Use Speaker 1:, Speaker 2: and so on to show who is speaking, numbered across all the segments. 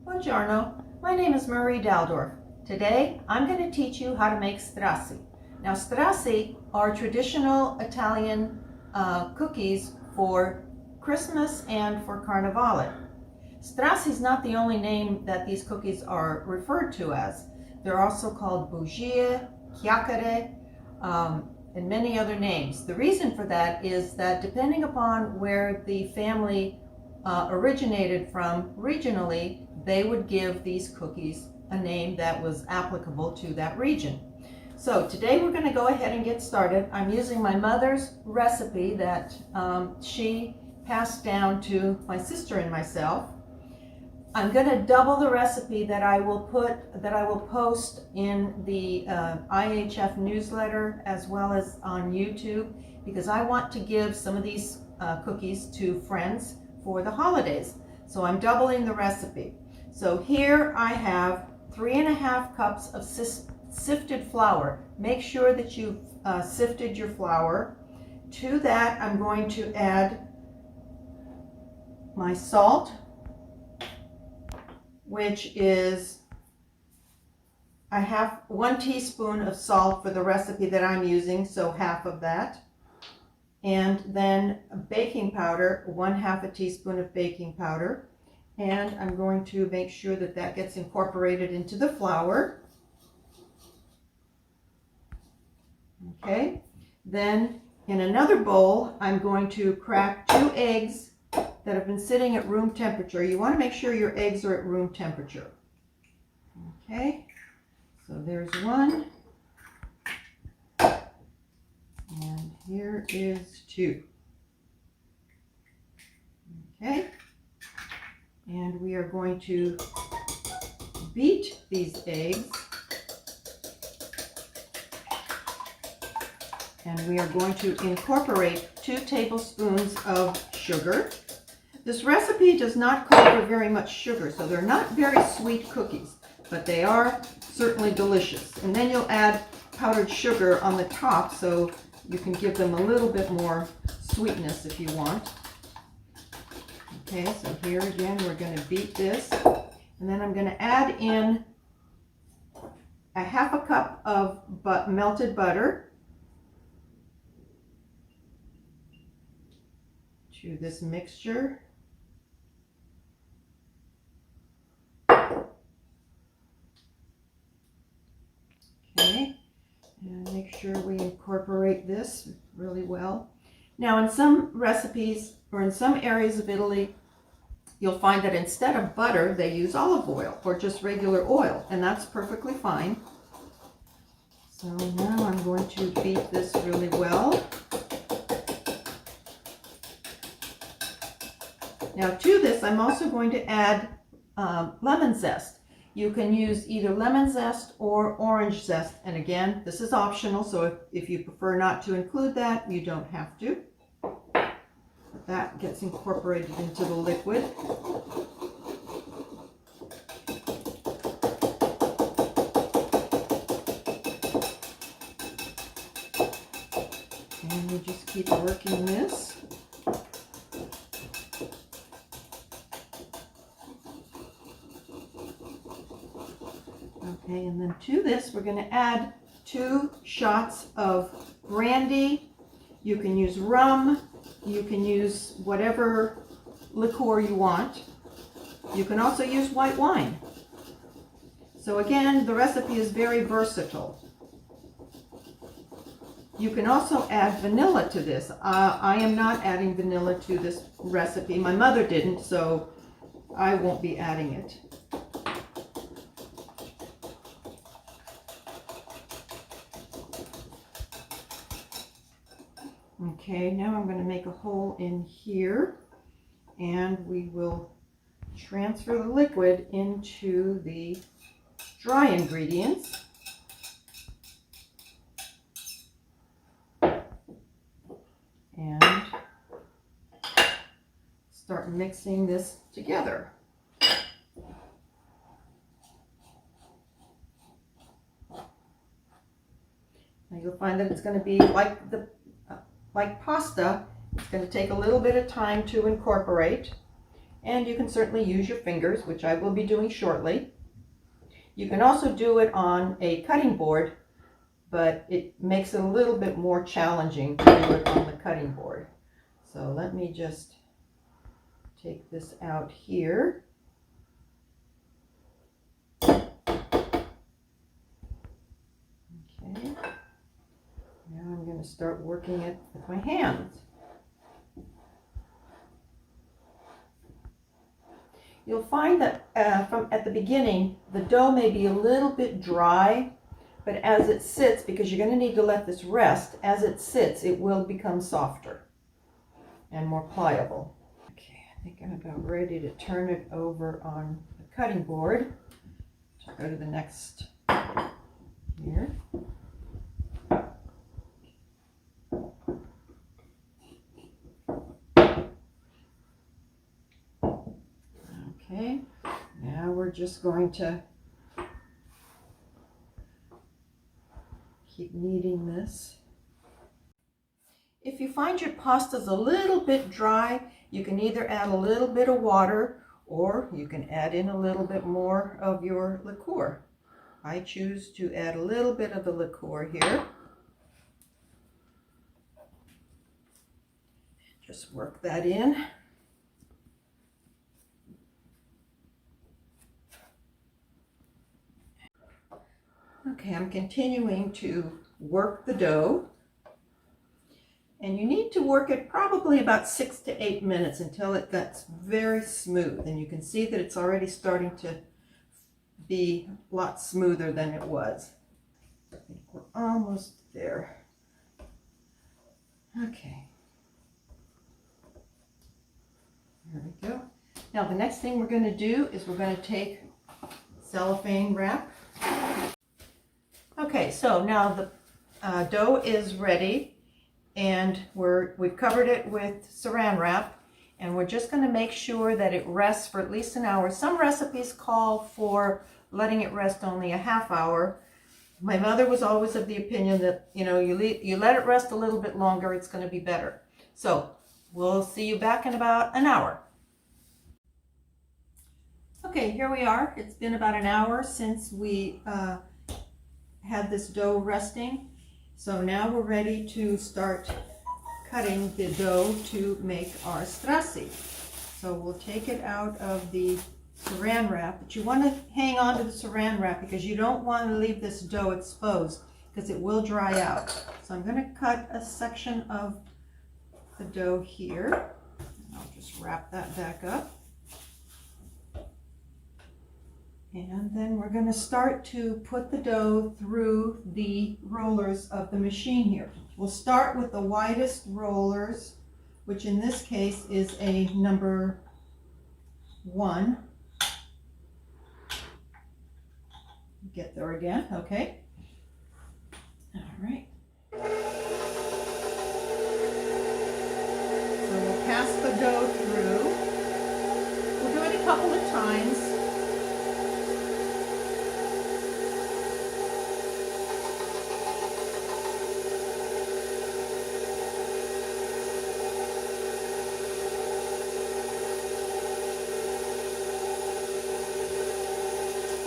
Speaker 1: Buongiorno, my name is Marie Daldorf. Today I'm going to teach you how to make strasi. Now strasi are traditional Italian cookies for Christmas and for Carnevale. Strassi is not the only name that these cookies are referred to as. They're also called bugie, chiacchiere, and many other names. The reason for that is that depending upon where the family originated from regionally, they would give these cookies a name that was applicable to that region. So today we're going to go ahead and get started. I'm using my mother's recipe that she passed down to my sister and myself. I'm going to double the recipe that I will post in the iahf newsletter as well as on YouTube, because I want to give some of these cookies to friends for the holidays. So I'm doubling the recipe. So here I have 3.5 cups of sifted flour. Make sure that you've sifted your flour. To that I'm going to add my salt, which is I have 1 teaspoon of salt for the recipe that I'm using, so half of that. And then baking powder, 1/2 teaspoon of baking powder. And I'm going to make sure that that gets incorporated into the flour. Okay, then in another bowl, I'm going to crack 2 eggs that have been sitting at room temperature. You want to make sure your eggs are at room temperature. Okay, so there's 1. And here is 2. Okay, and we are going to beat these eggs. And we are going to incorporate 2 tablespoons of sugar. This recipe does not call for very much sugar, so they're not very sweet cookies, but they are certainly delicious. And then you'll add powdered sugar on the top, so you can give them a little bit more sweetness if you want. Okay, so here again, we're going to beat this. And then I'm going to add in 1/2 cup of melted butter to this mixture. Okay, and make sure we incorporate this really well. Now in some recipes or in some areas of Italy, you'll find that instead of butter, they use olive oil or just regular oil, and that's perfectly fine. So now I'm going to beat this really well. Now to this, I'm also going to add lemon zest. You can use either lemon zest or orange zest. And again, this is optional, so if you prefer not to include that, you don't have to. But that gets incorporated into the liquid. And you just keep working this. Okay, and then to this, we're going to add 2 shots of brandy. You can use rum. You can use whatever liqueur you want. You can also use white wine. So again, the recipe is very versatile. You can also add vanilla to this. I am not adding vanilla to this recipe. My mother didn't, so I won't be adding it. Okay, now I'm going to make a hole in here, and we will transfer the liquid into the dry ingredients. And start mixing this together. Now you'll find that it's going to be like the like pasta, it's going to take a little bit of time to incorporate, and you can certainly use your fingers, which I will be doing shortly. You can also do it on a cutting board, but it makes it a little bit more challenging to do it on the cutting board. So let me just take this out here. Okay, now I'm going to start working it with my hands. You'll find that at the beginning, the dough may be a little bit dry, but as it sits, because you're going to need to let this rest, as it sits, it will become softer and more pliable. Okay, I think I'm about ready to turn it over on the cutting board. So go to the next here. Okay, now we're just going to keep kneading this. If you find your pasta's a little bit dry, you can either add a little bit of water or you can add in a little bit more of your liqueur. I choose to add a little bit of the liqueur here. Just work that in. Okay, I'm continuing to work the dough, and you need to work it probably about 6 to 8 minutes until it gets very smooth, and you can see that it's already starting to be a lot smoother than it was. I think we're almost there. Okay, there we go. Now the next thing we're going to do is we're going to take cellophane wrap. Okay, so now the dough is ready, and we've covered it with saran wrap, and we're just going to make sure that it rests for at least an hour. Some recipes call for letting it rest only a half hour. My mother was always of the opinion that, you know, you let it rest a little bit longer, it's going to be better. So we'll see you back in about an hour. Okay, here we are. It's been about an hour since we had this dough resting. So now we're ready to start cutting the dough to make our strasi. So we'll take it out of the saran wrap, but you want to hang on to the saran wrap because you don't want to leave this dough exposed because it will dry out. So I'm going to cut a section of the dough here. I'll just wrap that back up. And then we're going to start to put the dough through the rollers of the machine here. We'll start with the widest rollers, which in this case is a number 1. Get there again, okay. All right. So we'll pass the dough through. We'll do it a couple of times.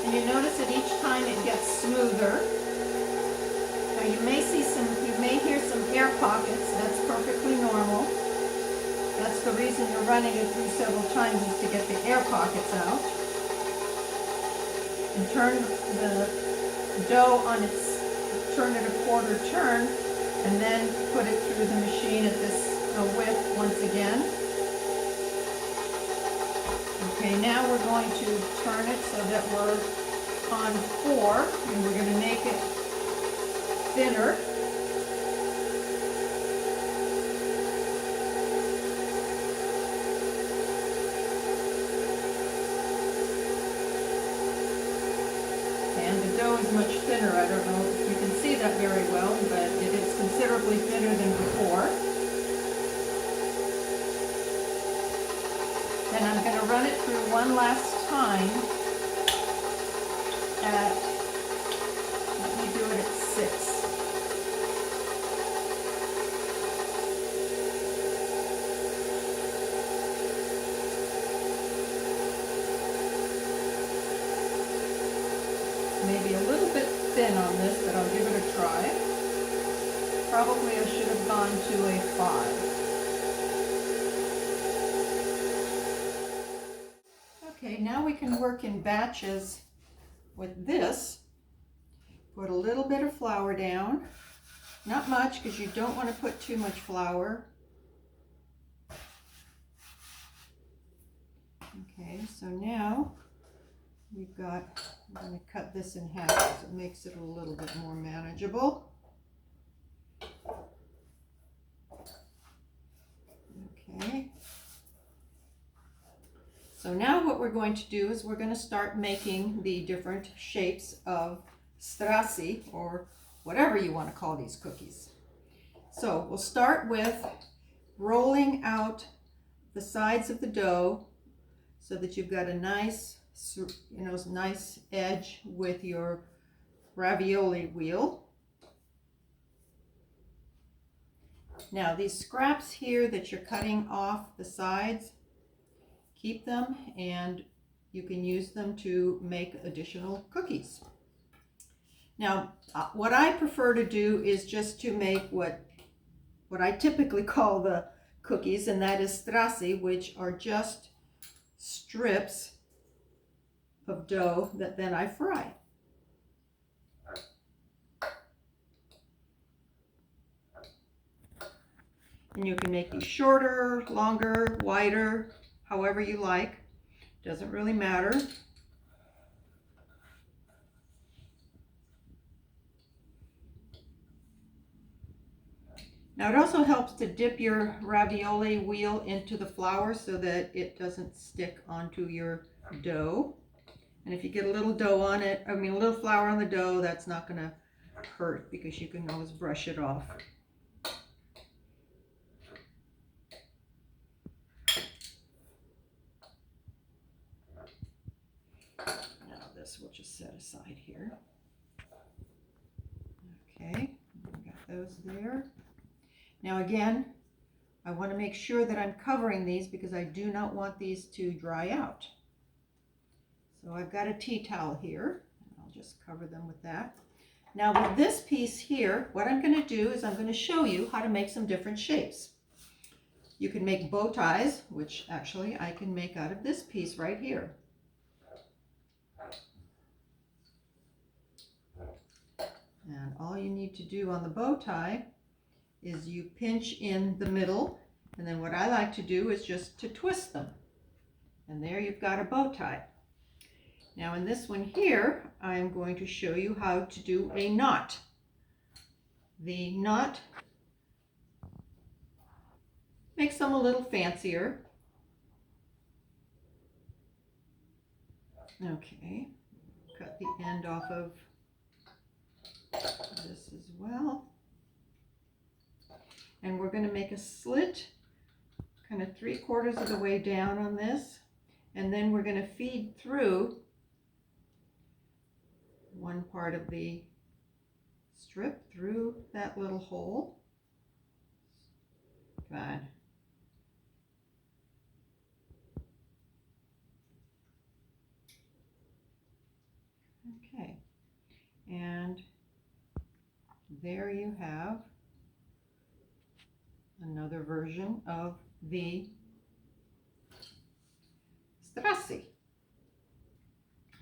Speaker 1: You notice that each time it gets smoother. Now you may hear some air pockets. That's perfectly normal. That's the reason you're running it through several times, is to get the air pockets out. And turn the dough turn it a quarter turn, and then put it through the machine at this width once again. Okay, now we're going to turn it so that we're on 4, and we're going to make it thinner. And the dough is much thinner. I don't know if you can see that very well, but it is considerably thinner than before. Then I'm going to run it through one last time at, let me do it at 6. thin on this, but I'll give it a try. Probably I should have gone to a 5. Okay, now we can work in batches with this. Put a little bit of flour down. Not much, because you don't want to put too much flour. Okay, so now we've got, I'm going to cut this in half because it makes it a little bit more manageable. Okay. So now what we're going to do is we're going to start making the different shapes of strasi, or whatever you want to call these cookies. So we'll start with rolling out the sides of the dough so that you've got a nice, nice edge with your ravioli wheel. Now these scraps here that you're cutting off the sides, keep them, and you can use them to make additional cookies. Now, what I prefer to do is just to make what I typically call the cookies, and that is strasi, which are just strips of dough that then I fry. And you can make these shorter, longer, wider, however you like. Doesn't really matter. Now it also helps to dip your ravioli wheel into the flour so that it doesn't stick onto your dough. And if you get a little dough on it, a little flour on the dough, that's not going to hurt because you can always brush it off. Now this we'll just set aside here. Okay, we got those there. Now again, I want to make sure that I'm covering these because I do not want these to dry out. So I've got a tea towel here. I'll just cover them with that. Now with this piece here, what I'm going to do is I'm going to show you how to make some different shapes. You can make bow ties, which actually I can make out of this piece right here. And all you need to do on the bow tie is you pinch in the middle, and then what I like to do is just to twist them. And there you've got a bow tie. Now in this one here, I'm going to show you how to do a knot. The knot makes them a little fancier. Okay, cut the end off of this as well. And we're going to make a slit kind of 3/4 of the way down on this, and then we're going to feed through one part of the strip through that little hole. Good. Okay, and there you have another version of the strasi.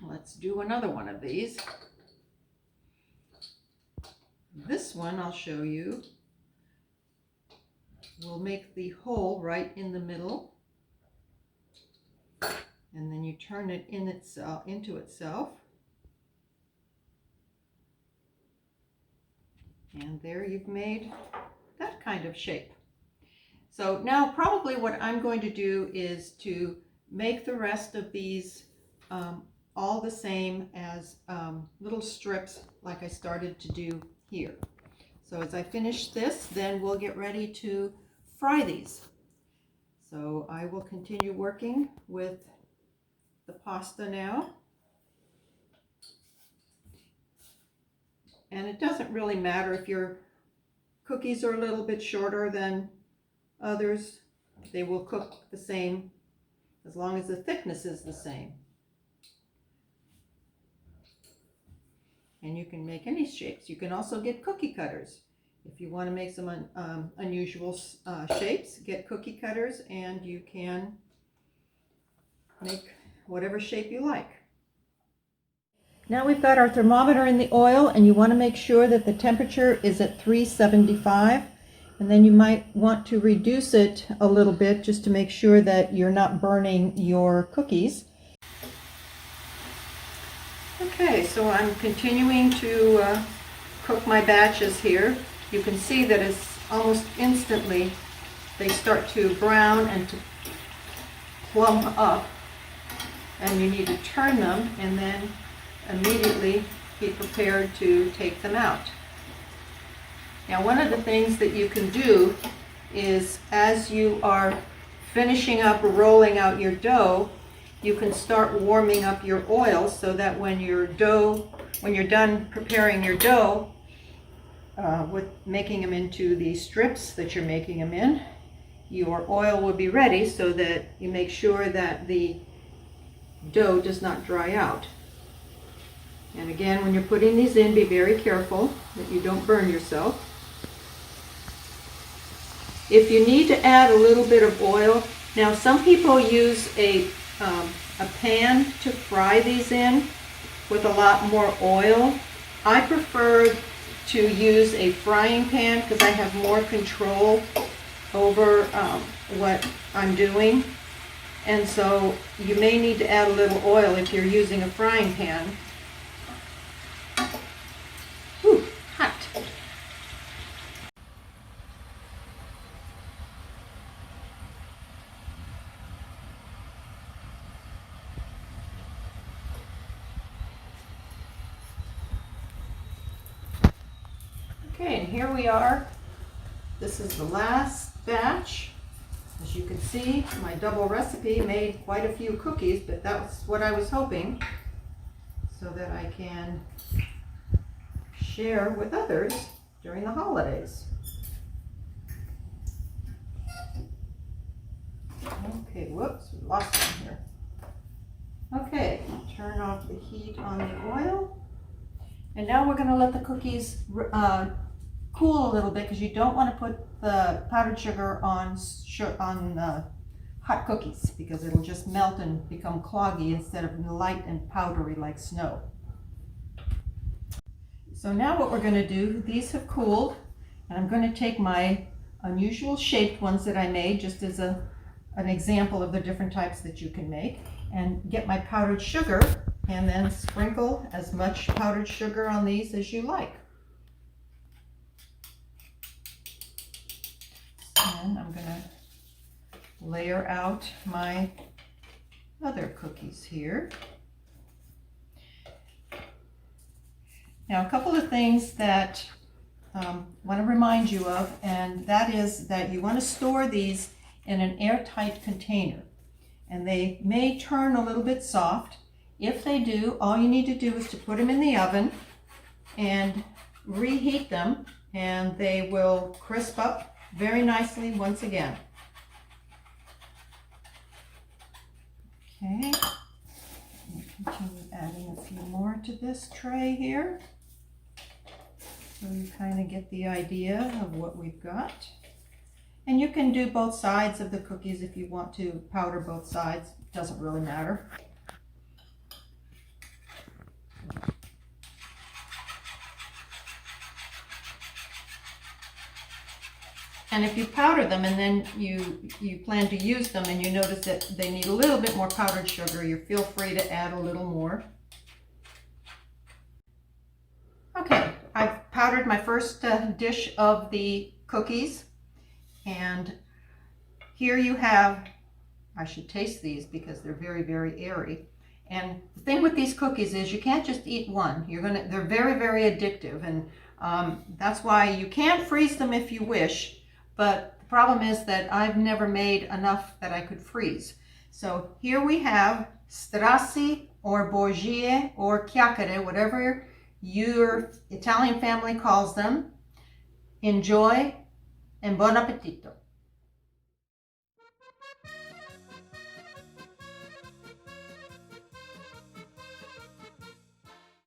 Speaker 1: Let's do another one of these. This one I'll show you. We'll make the hole right in the middle, and then you turn it into itself. And there you've made that kind of shape. So now probably what I'm going to do is to make the rest of these all the same as little strips like I started to do here. So as I finish this, then we'll get ready to fry these. So I will continue working with the pasta now. And it doesn't really matter if your cookies are a little bit shorter than others. They will cook the same as long as the thickness is the same. and you can make any shapes. You can also get cookie cutters. If you want to make some unusual shapes, get cookie cutters and you can make whatever shape you like. Now we've got our thermometer in the oil, and you want to make sure that the temperature is at 375, and then you might want to reduce it a little bit just to make sure that you're not burning your cookies. Okay, so I'm continuing to cook my batches here. You can see that it's almost instantly they start to brown and to plump up, and you need to turn them and then immediately be prepared to take them out. Now, one of the things that you can do is, as you are finishing up rolling out your dough, you can start warming up your oil so that when you're done preparing your dough with making them into the strips that you're making them in, your oil will be ready so that you make sure that the dough does not dry out. And again, when you're putting these in, be very careful that you don't burn yourself. If you need to add a little bit of oil, now some people use a pan to fry these in with a lot more oil. I prefer to use a frying pan because I have more control over what I'm doing. And so you may need to add a little oil if you're using a frying pan. Ooh, hot. Okay, and here we are. This is the last batch. As you can see, my double recipe made quite a few cookies, but that's what I was hoping, so that I can share with others during the holidays. Okay, whoops, we lost one here. Okay, turn off the heat on the oil. And now we're going to let the cookies cool a little bit, because you don't want to put the powdered sugar on hot cookies, because it'll just melt and become cloggy instead of light and powdery like snow. So now what we're going to do, these have cooled, and I'm going to take my unusual shaped ones that I made just as an example of the different types that you can make, and get my powdered sugar and then sprinkle as much powdered sugar on these as you like. And I'm going to layer out my other cookies here. Now, a couple of things that I want to remind you of, and that is that you want to store these in an airtight container. And they may turn a little bit soft. If they do, all you need to do is to put them in the oven and reheat them, and they will crisp up very nicely once again. Okay, let me continue adding a few more to this tray here, so you kind of get the idea of what we've got. And you can do both sides of the cookies if you want to powder both sides. It doesn't really matter. And if you powder them and then you plan to use them and you notice that they need a little bit more powdered sugar, you feel free to add a little more. Okay, I've powdered my first dish of the cookies, and here you have, I should taste these because they're very, very airy. And the thing with these cookies is you can't just eat one. They're very, very addictive, and that's why you can freeze them if you wish. But the problem is that I've never made enough that I could freeze. So here we have strasi or borgie or chiacchiere, whatever your Italian family calls them. Enjoy and buon appetito.